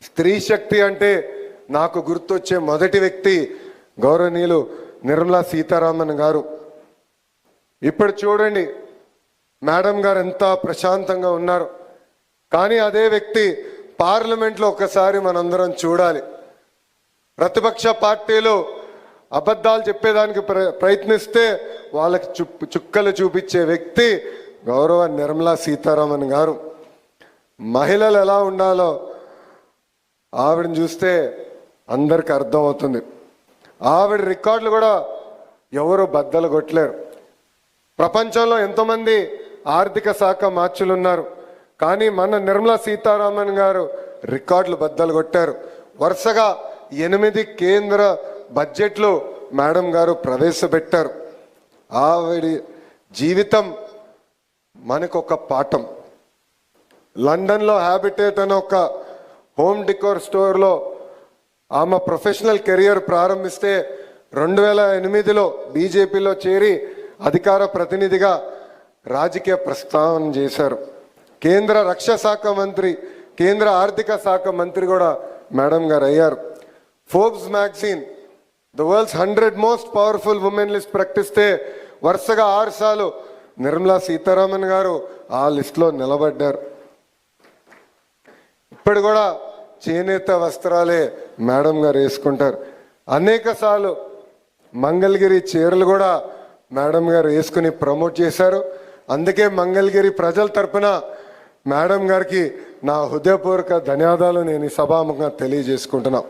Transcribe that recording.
స్త్రీ శక్తి అంటే నాకు గుర్తొచ్చే మొదటి వ్యక్తి గౌరవనీయులు నిర్మలా సీతారామన్ గారు. ఇప్పుడు చూడండి మేడం గారు ఎంత ప్రశాంతంగా ఉన్నారు. కానీ అదే వ్యక్తి పార్లమెంట్లో ఒకసారి మనందరం చూడాలి. ప్రతిపక్ష పార్టీలు అబద్ధాలు చెప్పేదానికి ప్రయత్నిస్తే వాళ్ళకి చుక్కలు చూపించే వ్యక్తి గౌరవ నిర్మలా సీతారామన్ గారు. మహిళలు ఎలా ఉండాలో ఆవిడని చూస్తే అందరికి అర్థమవుతుంది. ఆవిడ రికార్డులు కూడా ఎవరు బద్దలు కొట్టలేరు. ప్రపంచంలో ఎంతోమంది ఆర్థిక శాఖ మార్చులు ఉన్నారు, కానీ మన నిర్మలా సీతారామన్ గారు రికార్డులు బద్దలు కొట్టారు. వరుసగా 8 కేంద్ర బడ్జెట్లు మేడం గారు ప్రవేశపెట్టారు. ఆవిడ జీవితం మనకొక పాఠం. లండన్లో హ్యాబిటేట్ అనే ఒక హోమ్ డికోర్ స్టోర్లో ఆమె ప్రొఫెషనల్ కెరియర్ ప్రారంభిస్తే 2008లో బీజేపీలో చేరి అధికార ప్రతినిధిగా రాజకీయ ప్రస్థానం చేశారు. కేంద్ర రక్షణ శాఖ మంత్రి, కేంద్ర ఆర్థిక శాఖ మంత్రి కూడా మేడం గారు అయ్యారు. Forbes magazine the world's 100 most powerful women list ప్రకటిస్తే వరుసగా 6 సార్లు నిర్మలా సీతారామన్ గారు ఆ లిస్టులో నిలబడ్డారు. ఇప్పుడు కూడా చేనేత వస్త్రాలే మేడం గారు వేసుకుంటారు. అనేక సార్లు మంగళగిరి చీరలు కూడా మేడం గారు వేసుకుని ప్రమోట్ చేశారు. అందుకే మంగళగిరి ప్రజల తరపున మేడం గారికి నా హృదయపూర్వక ధన్యవాదాలు నేను ఈ సభాముఖంగా తెలియజేసుకుంటున్నా.